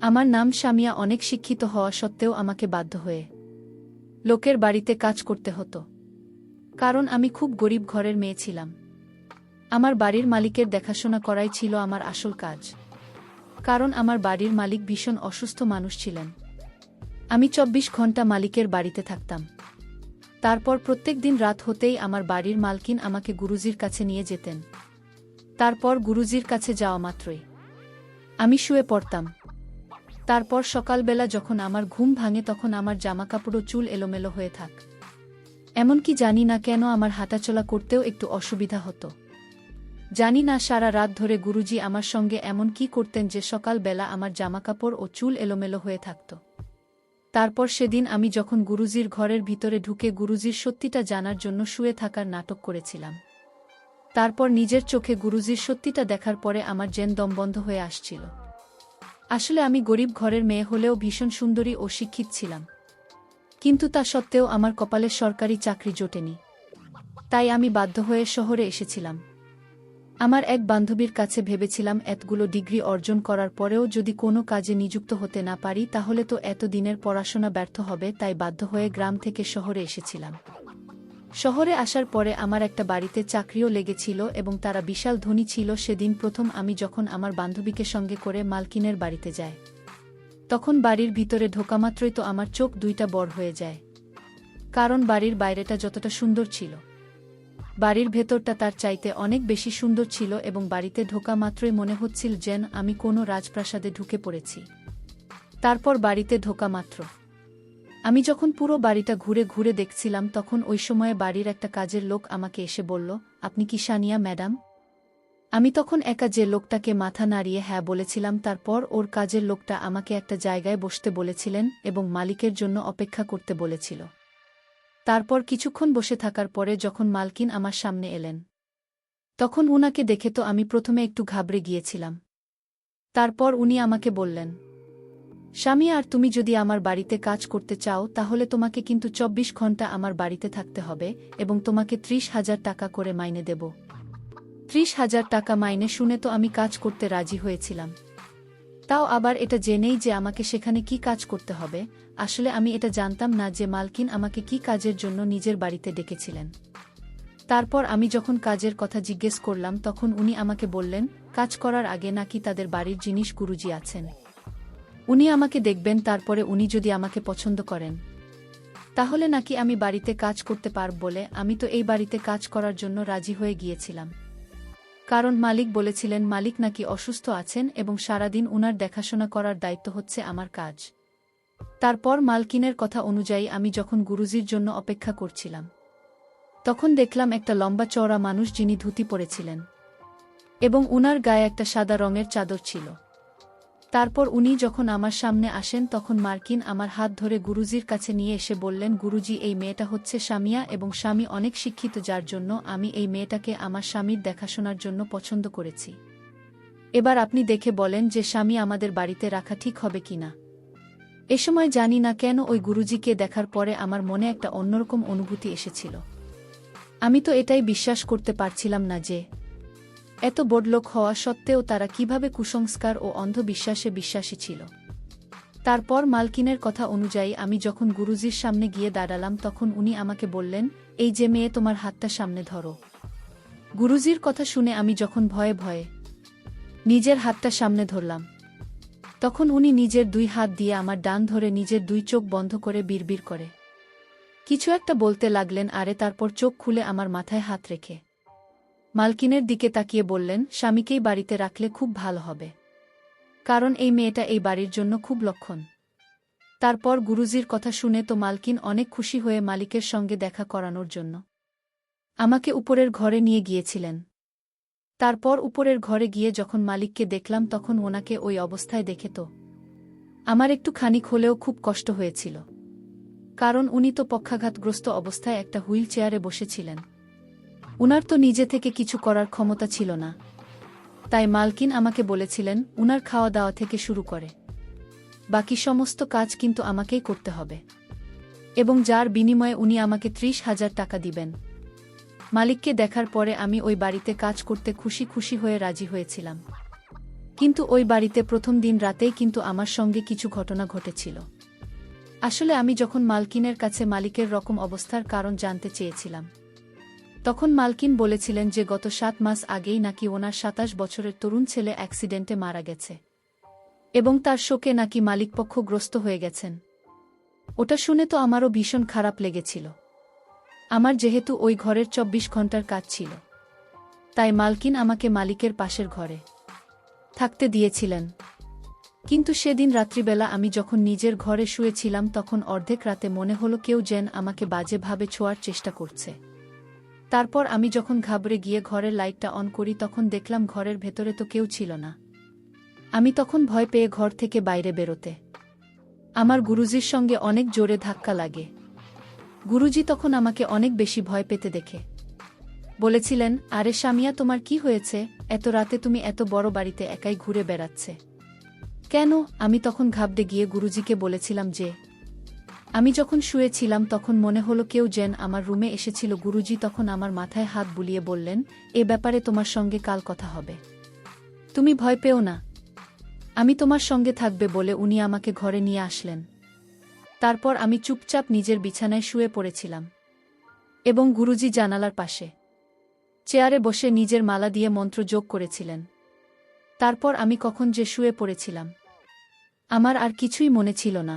আমার নাম শামিয়া। অনেক শিক্ষিত হওয়া সত্ত্বেও আমাকে বাধ্য হয়ে লোকের বাড়িতে কাজ করতে হতো, কারণ আমি খুব গরিব ঘরের মেয়ে ছিলাম। আমার বাড়ির মালিকের দেখাশোনা করাই ছিল আমার আসল কাজ, কারণ আমার বাড়ির মালিক ভীষণ অসুস্থ মানুষ ছিলেন। আমি ২৪ ঘন্টা মালিকের বাড়িতে থাকতাম। তারপর প্রত্যেক দিন রাত হতেই আমার বাড়ির মালকিন আমাকে গুরুজির কাছে নিয়ে যেতেন। তারপর গুরুজির কাছে যাওয়া মাত্রই আমি শুয়ে পড়তাম। তারপর সকালবেলা যখন আমার ঘুম ভাঙে তখন আমার জামাকাপড় ও চুল এলোমেলো হয়ে থাক। এমনকি জানি না কেন আমার হাঁটাচলা করতেও একটু অসুবিধা হতো। জানি না সারা রাত ধরে গুরুজি আমার সঙ্গে এমন কি করতেন যে সকালবেলা আমার জামাকাপড় ও চুল এলোমেলো হয়ে থাকত। তারপর সেদিন আমি যখন গুরুজির ঘরের ভিতরে ঢুকে গুরুজির সত্যিটা জানার জন্য শুয়ে থাকার নাটক করেছিলাম, তারপর নিজের চোখে গুরুজির সত্যিটা দেখার পরে আমার যেন দম বন্ধ হয়ে আসছিল। আসলে আমি গরিব ঘরের মেয়ে হলেও ভীষণ সুন্দরী ও শিক্ষিত ছিলাম, কিন্তু তা সত্ত্বেও আমার কপালে সরকারি চাকরি জোটেনি। তাই আমি বাধ্য হয়ে শহরে এসেছিলাম। আমার এক বান্ধবীর কাছে ভেবেছিলাম এতগুলো ডিগ্রি অর্জন করার পরেও যদি কোনো কাজে নিযুক্ত হতে না পারি তাহলে তো এত দিনের পড়াশোনা ব্যর্থ হবে, তাই বাধ্য হয়ে গ্রাম থেকে শহরে এসেছিলাম। শহরে আসার পরে আমার একটা বাড়িতে চাকরিও লেগেছিল এবং তারা বিশাল ধনী ছিল। সেদিন প্রথম আমি যখন আমার বান্ধবীকে সঙ্গে করে মালকিনের বাড়িতে যাই, তখন বাড়ির ভিতরে ঢোকামাত্রই তো আমার চোখ দুইটা বড় হয়ে যায়, কারণ বাড়ির বাইরেটা যতটা সুন্দর ছিল, বাড়ির ভেতরটা তার চাইতে অনেক বেশি সুন্দর ছিল এবং বাড়িতে ঢোকা মাত্রই মনে হচ্ছিল যেন আমি কোনো রাজপ্রাসাদে ঢুকে পড়েছি। তারপর বাড়িতে ঢোকা মাত্র আমি যখন পুরো বাড়িটা ঘুরে ঘুরে দেখছিলাম তখন ওই সময়ে বাড়ির একটা কাজের লোক আমাকে এসে বলল, আপনি কি সানিয়া ম্যাডাম? আমি তখন একা যে লোকটাকে মাথা নাড়িয়ে হ্যাঁ বলেছিলাম। তারপর ওর কাজের লোকটা আমাকে একটা জায়গায় বসতে বলেছিলেন এবং মালিকের জন্য অপেক্ষা করতে বলেছিল। তারপর কিছুক্ষণ বসে থাকার পরে যখন মালকিন আমার সামনে এলেন, তখন উনাকে দেখে তো আমি প্রথমে একটু ঘাবড়ে গিয়েছিলাম। তারপর উনি আমাকে বললেন, স্বামী, আর তুমি যদি আমার বাড়িতে কাজ করতে চাও তাহলে তোমাকে কিন্তু ২৪ ঘন্টা আমার বাড়িতে থাকতে হবে এবং তোমাকে ৩০,০০০ টাকা করে মাইনে দেব। ৩০,০০০ টাকা মাইনে শুনে তো আমি কাজ করতে রাজি হয়েছিলাম, তাও আবার এটা জেনেই যে আমাকে সেখানে কি কাজ করতে হবে। আসলে আমি এটা জানতাম না যে মালকিন আমাকে কি কাজের জন্য নিজের বাড়িতে ডেকেছিলেন। তারপর আমি যখন কাজের কথা জিজ্ঞেস করলাম তখন উনি আমাকে বললেন, কাজ করার আগে নাকি তাদের বাড়ির জিনিস গুরুজি আছেন, উনি আমাকে দেখবেন, তারপরে উনি যদি আমাকে পছন্দ করেন তাহলে নাকি আমি বাড়িতে কাজ করতে পারব। বলে আমি তো এই বাড়িতে কাজ করার জন্য রাজি হয়ে গিয়েছিলাম, কারণ মালিক বলেছিলেন মালিক নাকি অসুস্থ আছেন এবং সারাদিন উনার দেখাশোনা করার দায়িত্ব হচ্ছে আমার কাজ। তারপর মালকিনের কথা অনুযায়ী আমি যখন গুরুজির জন্য অপেক্ষা করছিলাম তখন দেখলাম একটা লম্বা চওড়া মানুষ যিনি ধুতি পরেছিলেন এবং উনার গায়ে একটা সাদা রঙের চাদর ছিল। তারপর উনি যখন আমার সামনে আসেন তখন মার্কিন আমার হাত ধরে গুরুজির কাছে নিয়ে এসে বললেন, গুরুজি, এই মেয়েটা হচ্ছে শামিয়া এবং স্বামী অনেক শিক্ষিত, যার জন্য আমি এই মেয়েটাকে আমার স্বামীর দেখাশোনার জন্য পছন্দ করেছি। এবার আপনি দেখে বলেন যে স্বামী আমাদের বাড়িতে রাখা ঠিক হবে কিনা। এ সময় জানি না কেন ওই গুরুজিকে দেখার পরে আমার মনে একটা অন্যরকম অনুভূতি এসেছিল। আমি তো এটাই বিশ্বাস করতে পারছিলাম না যে এত বড়লোক হওয়া সত্ত্বেও তারা কিভাবে কুসংস্কার ও অন্ধবিশ্বাসে বিশ্বাসী ছিল। তারপর মালকিনের কথা অনুযায়ী আমি যখন গুরুজির সামনে গিয়ে দাঁড়ালাম তখন উনি আমাকে বললেন, এই যে মেয়ে, তোমার হাতটা সামনে ধরো। গুরুজির কথা শুনে আমি যখন ভয়ে ভয়ে নিজের হাতটা সামনে ধরলাম তখন উনি নিজের দুই হাত দিয়ে আমার ডান ধরে নিজের দুই চোখ বন্ধ করে বিড়বিড় করে কিছু একটা বলতে লাগলেন। আরে তারপর চোখ খুলে আমার মাথায় হাত রেখে মালকিনের দিকে তাকিয়ে বললেন, স্বামীকেই বাড়িতে রাখলে খুব ভালো হবে, কারণ এই মেয়েটা এই বাড়ির জন্য খুব লক্ষণ। তারপর গুরুজির কথা শুনে তো মালকিন অনেক খুশি হয়ে মালিকের সঙ্গে দেখা করানোর জন্য আমাকে উপরের ঘরে নিয়ে গিয়েছিলেন। তারপর উপরের ঘরে গিয়ে যখন মালিককে দেখলাম তখন ওনাকে ওই অবস্থায় দেখে তো আমার একটু খানিক হলেও খুব কষ্ট হয়েছিল, কারণ উনি তো পক্ষাঘাতগ্রস্ত অবস্থায় একটা হুইল চেয়ারে বসেছিলেন। উনার তো নিজে থেকে কিছু করার ক্ষমতা ছিল না, তাই মালকিন আমাকে বলেছিলেন উনার খাওয়া দাওয়া থেকে শুরু করে বাকি সমস্ত কাজ কিন্তু আমাকেই করতে হবে এবং যার বিনিময়ে উনি আমাকে ৩০,০০০ টাকা দিবেন। মালিককে দেখার পরে আমি ওই বাড়িতে কাজ করতে খুশি খুশি হয়ে রাজি হয়েছিলাম। কিন্তু ওই বাড়িতে প্রথম দিন রাতেই কিন্তু আমার সঙ্গে কিছু ঘটনা ঘটেছিল। আসলে আমি যখন মালকিনের কাছে মালিকের রকম অবস্থার কারণ জানতে চেয়েছিলাম, তখন মালকিন বলেছিলেন যে গত 7 মাস আগেই নাকি ওনার 27 বছরের তরুণ ছেলে অ্যাক্সিডেন্টে মারা গেছে এবং তার শোকে নাকি মালিকপক্ষ গ্রস্ত হয়ে গেছেন। ওটা শুনে তো আমারও ভীষণ খারাপ লেগেছিল। আমার যেহেতু ওই ঘরের 24 ঘন্টার কাজ ছিল, তাই মালকিন আমাকে মালিকের পাশের ঘরে থাকতে দিয়েছিলেন। কিন্তু সেদিন রাত্রিবেলা আমি যখন নিজের ঘরে শুয়েছিলাম, তখন অর্ধেক রাতে মনে হলো কেউ যেন আমাকে বাজেভাবে ছোঁয়ার চেষ্টা করছে। তারপর আমি যখন ঘাবড়ে গিয়ে ঘরের লাইটটা অন করি, তখন দেখলাম ঘরের ভেতরে তো কেউ ছিল না। আমি তখন ভয় পেয়ে ঘর থেকে বাইরে বেরোতে আমার গুরুজির সঙ্গে অনেক জোরে ধাক্কা লাগে। গুরুজি তখন আমাকে অনেক বেশি ভয় পেতে দেখে বলেছিলেন, আরে সামিয়া, তোমার কি হয়েছে? এত রাতে তুমি এত বড় বাড়িতে একাই ঘুরে বেড়াচ্ছে কেন? আমি তখন ঘাবড়ে গিয়ে গুরুজিকে বলেছিলাম যে আমি যখন শুয়েছিলাম তখন মনে হলো কেউ যেন আমার রুমে এসেছিল। গুরুজি তখন আমার মাথায় হাত বুলিয়ে বললেন, এ ব্যাপারে তোমার সঙ্গে কাল কথা হবে, তুমি ভয় পেও না, আমি তোমার সঙ্গে থাকবে বলে উনি আমাকে ঘরে নিয়ে আসলেন। তারপর আমি চুপচাপ নিজের বিছানায় শুয়ে পড়েছিলাম এবং গুরুজি জানালার পাশে চেয়ারে বসে নিজের মালা দিয়ে মন্ত্র যোগ করেছিলেন। তারপর আমি কখন যে শুয়ে পড়েছিলাম, আমার আর কিছুই মনে ছিল না।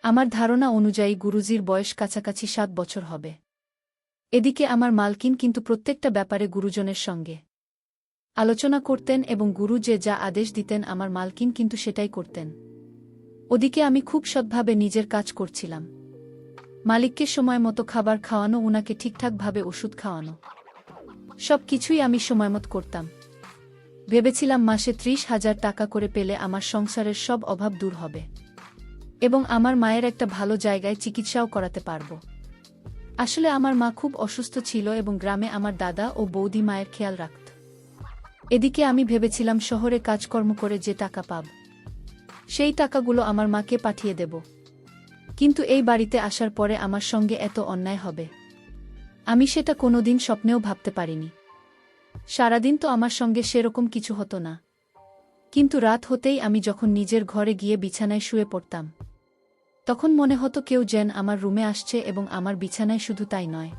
আমার ধারণা অনুযায়ী গুরুজির বয়স কাছাকাছি 7 বছর হবে। এদিকে আমার মালকিন কিন্তু প্রত্যেকটা ব্যাপারে গুরুজনের সঙ্গে আলোচনা করতেন এবং গুরু যে যা আদেশ দিতেন আমার মালকিন কিন্তু সেটাই করতেন। ওদিকে আমি খুব সৎভাবে নিজের কাজ করছিলাম। মালিককে সময় মতো খাবার খাওয়ানো, উনাকে ঠিকঠাকভাবে ওষুধ খাওয়ানো, সব কিছুই আমি সময়মত করতাম। ভেবেছিলাম মাসে 30,000 টাকা করে পেলে আমার সংসারের সব অভাব দূর হবে এবং আমার মায়ের একটা ভালো জায়গায় চিকিৎসাও করাতে পারব। আসলে আমার মা খুব অসুস্থ ছিল এবং গ্রামে আমার দাদা ও বৌদি মায়ের খেয়াল রাখত। এদিকে আমি ভেবেছিলাম শহরে কাজকর্ম করে যে টাকা পাব, সেই টাকাগুলো আমার মাকে পাঠিয়ে দেব। কিন্তু এই বাড়িতে আসার পরে আমার সঙ্গে এত অন্যায় হবে, আমি সেটা কোনোদিন স্বপ্নেও ভাবতে পারিনি। সারাদিন তো আমার সঙ্গে সেরকম কিছু হতো না, কিন্তু রাত হতেই আমি যখন নিজের ঘরে গিয়ে বিছানায় শুয়ে পড়তাম, তখন মনে হতো কেউ যেন আমার রুমে আসছে এবং আমার বিছানায়। শুধু তাই নয়,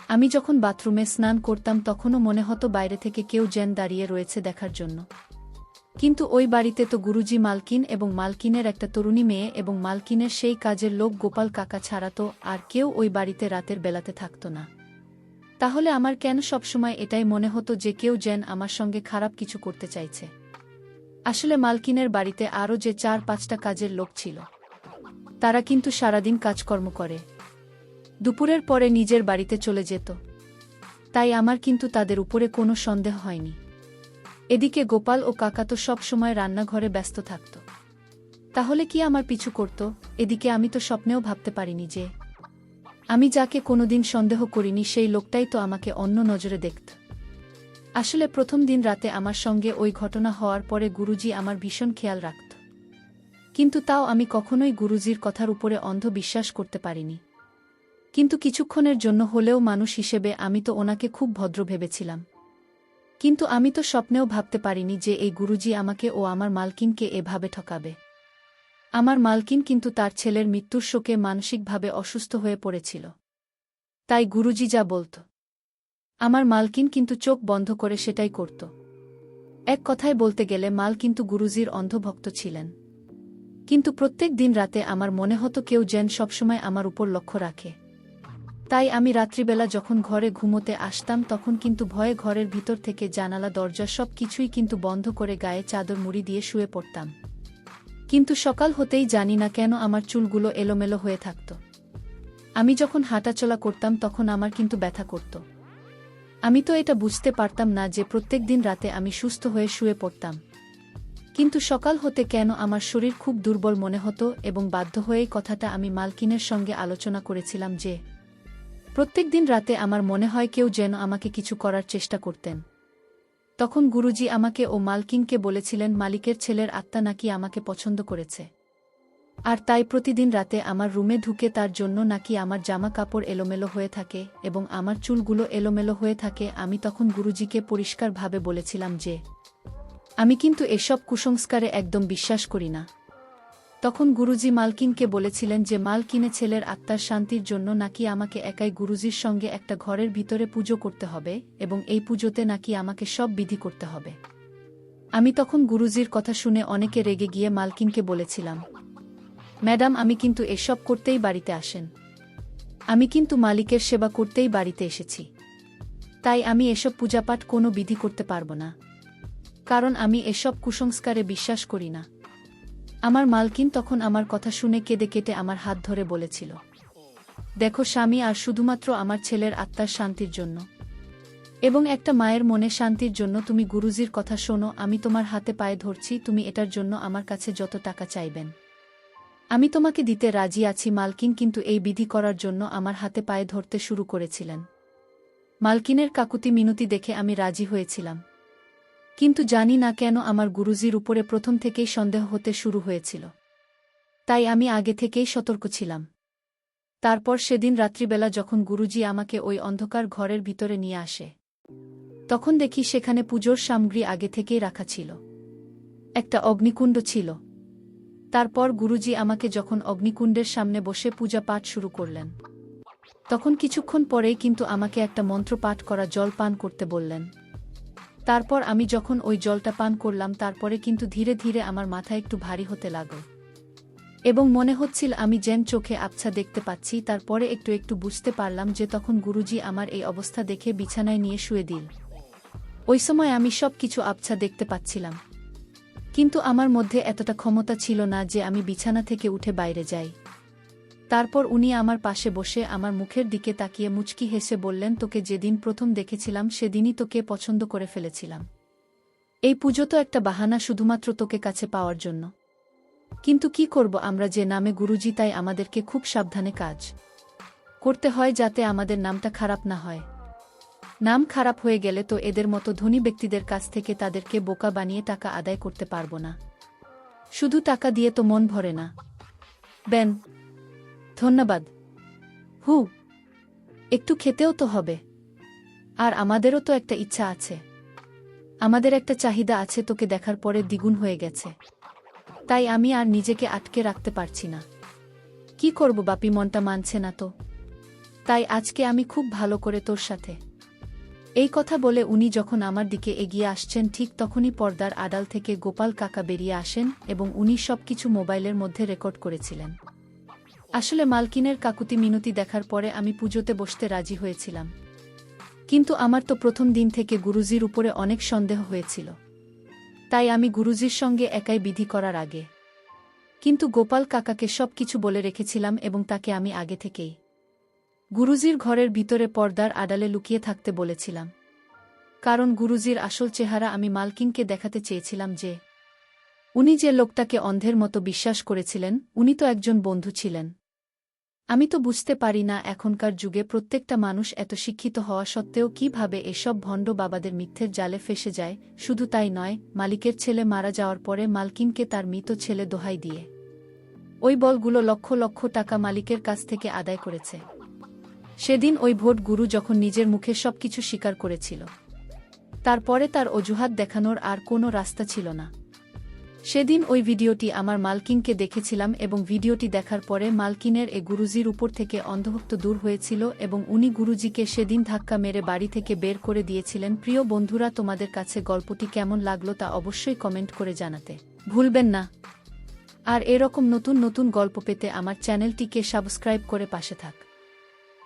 আমি যখন বাথরুমে স্নান করতাম তখনও মনে হতো বাইরে থেকে কেউ যেন দাঁড়িয়ে রয়েছে দেখার জন্য। কিন্তু ওই বাড়িতে তো গুরুজি, মালকিন এবং মালকিনের একটা তরুণী মেয়ে এবং মালকিনের সেই কাজের লোক গোপাল কাকা ছাড়া তো আর কেউ ওই বাড়িতে রাতের বেলাতে থাকত না। তাহলে আমার কেন সবসময় এটাই মনে হতো যে কেউ যেন আমার সঙ্গে খারাপ কিছু করতে চাইছে? আসলে মালকিনের বাড়িতে আরও যে 4-5টা কাজের লোক ছিল, তারা কিন্তু সারাদিন কাজকর্ম করে দুপুরের পরে নিজের বাড়িতে চলে যেত, তাই আমার কিন্তু তাদের উপরে কোনো সন্দেহ হয়নি। এদিকে গোপাল ও কাকা তো সব সময় রান্নাঘরে ব্যস্ত থাকত, তাহলে কি আমার পিছু করত? এদিকে আমি তো স্বপ্নেও ভাবতে পারিনি যে আমি যাকে কোনোদিন সন্দেহ করিনি সেই লোকটাই তো আমাকে অন্য নজরে দেখত। আসলে প্রথম দিন রাতে আমার সঙ্গে ওই ঘটনা হওয়ার পরে গুরুজি আমার ভীষণ খেয়াল রাখত, কিন্তু তাও আমি কখনোই গুরুজির কথার উপরে অন্ধ বিশ্বাস করতে পারিনি। কিন্তু কিছুক্ষণের জন্য হলেও মানুষ হিসেবে আমি তো ওনাকে খুব ভদ্র ভেবেছিলাম। কিন্তু আমি তো স্বপ্নেও ভাবতে পারিনি যে এই গুরুজি আমাকে ও আমার মালকিনকে এভাবে ঠকাবে। আমার মালকিন কিন্তু তার ছেলের মৃত্যুর শোকে মানসিকভাবে অসুস্থ হয়ে পড়েছিল, তাই গুরুজি যা বলত আমার মালকিন কিন্তু চোখ বন্ধ করে সেটাই করত। এক কথায় বলতে গেলে মাল কিন্তু গুরুজির অন্ধভক্ত ছিলেন। কিন্তু প্রত্যেক দিন রাতে আমার মনে হতো কেউ যেন সবসময় আমার উপর লক্ষ্য রাখে। তাই আমি রাত্রিবেলা যখন ঘরে ঘুমোতে আসতাম তখন কিন্তু ভয়ে ঘরের ভিতর থেকে জানালা দরজা সব কিছুই কিন্তু বন্ধ করে গায়ে চাদর মুড়ি দিয়ে শুয়ে পড়তাম। কিন্তু সকাল হতেই জানি না কেন আমার চুলগুলো এলোমেলো হয়ে থাকত। আমি যখন হাঁটাচলা করতাম তখন আমার কিন্তু ব্যথা করত। আমি তো এটা বুঝতে পারতাম না যে প্রত্যেক দিন রাতে আমি সুস্থ হয়ে শুয়ে পড়তাম, কিন্তু সকাল হতে কেন আমার শরীর খুব দুর্বল মনে হতো এবং বাধ্য হয়েই কথাটা আমি মালকিনের সঙ্গে আলোচনা করেছিলাম যে প্রত্যেক দিন রাতে আমার মনে হয় কেউ যেন আমাকে কিছু করার চেষ্টা করতেন। তখন গুরুজি আমাকে ও মালকিনকে বলেছিলেন মালিকের ছেলের আত্মা নাকি আমাকে পছন্দ করেছে, আর তাই প্রতিদিন রাতে আমার রুমে ঢুকে তার জন্য নাকি আমার জামা কাপড় এলোমেলো হয়ে থাকে এবং আমার চুলগুলো এলোমেলো হয়ে থাকে। আমি তখন গুরুজিকে পরিষ্কারভাবে বলেছিলাম যে আমি কিন্তু এসব কুসংস্কারে একদম বিশ্বাস করি না। তখন গুরুজি মালকিনকে বলেছিলেন যে মালকিনে ছেলের আত্মার শান্তির জন্য নাকি আমাকে একাই গুরুজির সঙ্গে একটা ঘরের ভিতরে পুজো করতে হবে এবং এই পুজোতে নাকি আমাকে সব বিধি করতে হবে। আমি তখন গুরুজির কথা শুনে অনেকে রেগে গিয়ে মালকিনকে বলেছিলাম, ম্যাডাম আমি কিন্তু এসব করতেই বাড়িতে আসেন, আমি কিন্তু মালিকের সেবা করতেই বাড়িতে এসেছি, তাই আমি এসব পূজাপাঠ কোনো বিধি করতে পারব না, কারণ আমি এসব কুসংস্কারে বিশ্বাস করি না। আমার মালকিন তখন আমার কথা শুনে কেঁদে কেটে আমার হাত ধরে বলেছিল, দেখো স্বামী, আর শুধুমাত্র আমার ছেলের আত্মার শান্তির জন্য এবং একটা মায়ের মনে শান্তির জন্য তুমি গুরুজির কথা শোনো, আমি তোমার হাতে পায়ে ধরছি, তুমি এটার জন্য আমার কাছে যত টাকা চাইবেন আমি তোমাকে দিতে রাজি আছি। মালকিন কিন্তু এই বিধি করার জন্য আমার হাতে পায়ে ধরতে শুরু করেছিলেন। মালকিনের কাকুতি মিনতি দেখে আমি রাজি হয়েছিলাম, কিন্তু জানি না কেন আমার গুরুজির উপরে প্রথম থেকেই সন্দেহ হতে শুরু হয়েছিল, তাই আমি আগে থেকেই সতর্ক ছিলাম। তারপর সেদিন রাত্রিবেলা যখন গুরুজি আমাকে ওই অন্ধকার ঘরের ভিতরে নিয়ে আসে, তখন দেখি সেখানে পুজোর সামগ্রী আগে থেকেই রাখা ছিল, একটা অগ্নিকুণ্ড ছিল। তারপর গুরুজি আমাকে যখন অগ্নিকুণ্ডের সামনে বসে পূজা পাঠ শুরু করলেন, তখন কিছুক্ষণ পরেই কিন্তু আমাকে একটা মন্ত্র পাঠ করা জল পান করতে বললেন। তারপর আমি যখন ওই জলটা পান করলাম, তারপরে কিন্তু ধীরে ধীরে আমার মাথা একটু ভারী হতে লাগল এবং মনে হচ্ছিল আমি যেন চোখে আবছা দেখতে পাচ্ছি। তারপরে একটু একটু বুঝতে পারলাম যে তখন গুরুজি আমার এই অবস্থা দেখে বিছানায় নিয়ে শুয়ে দিল। ওই সময় আমি সব কিছু আবছা দেখতে পাচ্ছিলাম, কিন্তু আমার মধ্যে এতটা ক্ষমতা ছিল না যে আমি বিছানা থেকে উঠে বাইরে যাই। তারপর উনি আমার পাশে বসে আমার মুখের দিকে তাকিয়ে মুচকি হেসে বললেন, তোকে যেদিন প্রথম দেখেছিলাম সেদিনই তোকে পছন্দ করে ফেলেছিলাম। এই পুজো তো একটা বাহানা শুধুমাত্র তোকে কাছে পাওয়ার জন্য, কিন্তু কি করব আমরা যে নামে গুরুজি, তাই আমাদেরকে খুব সাবধানে কাজ করতে হয় যাতে আমাদের নামটা খারাপ না হয়। নাম খারাপ হয়ে গেলে তো এদের মতো ধনী ব্যক্তিদের কাছ থেকে তাদেরকে বোকা বানিয়ে টাকা আদায় করতে পারব না। শুধু টাকা দিয়ে তো মন ভরে না। বেন, ধন্যবাদ। হু, একটু খেতেও তো হবে, আর আমাদেরও তো একটা ইচ্ছা আছে, আমাদের একটা চাহিদা আছে, তোকে দেখার পরে দ্বিগুণ হয়ে গেছে, তাই আমি আর নিজেকে আটকে রাখতে পারছি না। কি করব বাপি, মনটা মানছে না তো, তাই আজকে আমি খুব ভালো করে তোর সাথে। এই কথা বলে উনি যখন আমার দিকে এগিয়ে আসছেন, ঠিক তখনই পর্দার আড়াল থেকে গোপাল কাকা বেরিয়ে আসেন এবং উনি সবকিছু মোবাইলের মধ্যে রেকর্ড করেছিলেন। আসলে মালকিনের কাকুতি মিনতি দেখার পরে আমি পুজোতে বসতে রাজি হয়েছিলাম, কিন্তু আমার তো প্রথম দিন থেকে গুরুজির উপরে অনেক সন্দেহ হয়েছিল, তাই আমি গুরুজির সঙ্গে একাই বিধি করার আগে কিন্তু গোপাল কাকাকে সব কিছু বলে রেখেছিলাম এবং তাকে আমি আগে থেকেই গুরুজির ঘরের ভিতরে পর্দার আড়ালে লুকিয়ে থাকতে বলেছিলাম, কারণ গুরুজির আসল চেহারা আমি মালকিনকে দেখাতে চেয়েছিলাম যে উনি যে লোকটাকে অন্ধের মতো বিশ্বাস করেছিলেন উনি তো একজন বন্ধু ছিলেন। আমি তো বুঝতে পারি না এখনকার যুগে প্রত্যেকটা মানুষ এত শিক্ষিত হওয়া সত্ত্বেও কিভাবে এসব ভণ্ড বাবাদের মিথ্যের জালে ফেসে যায়। শুধু তাই নয়, মালিকের ছেলে মারা যাওয়ার পরে মালকিনকে তার মৃত ছেলে দোহাই দিয়ে ওই বলগুলো লক্ষ লক্ষ টাকা মালিকের কাছ থেকে আদায় করেছে। সেদিন ওই ভোট গুরু যখন নিজের মুখে সবকিছু স্বীকার করেছিল, তারপরে তার অজুহাত দেখানোর আর কোনো রাস্তা ছিল না। সেদিন ওই ভিডিওটি আমার মালকিনকে দেখেছিলাম এবং ভিডিওটি দেখার পরে মালকিনের গুরুজির উপর থেকে অন্ধভক্ত দূর হয়েছিল এবং উনি গুরুজিকে সেদিন ধাক্কা মেরে বাড়ি থেকে বের করে দিয়েছিলেন। প্রিয় বন্ধুরা, তোমাদের কাছে গল্পটি কেমন লাগলো তা অবশ্যই কমেন্ট করে জানাতে ভুলবেন না। আর এরকম নতুন নতুন গল্প পেতে আমার চ্যানেলটিকে সাবস্ক্রাইব করে পাশে থাক।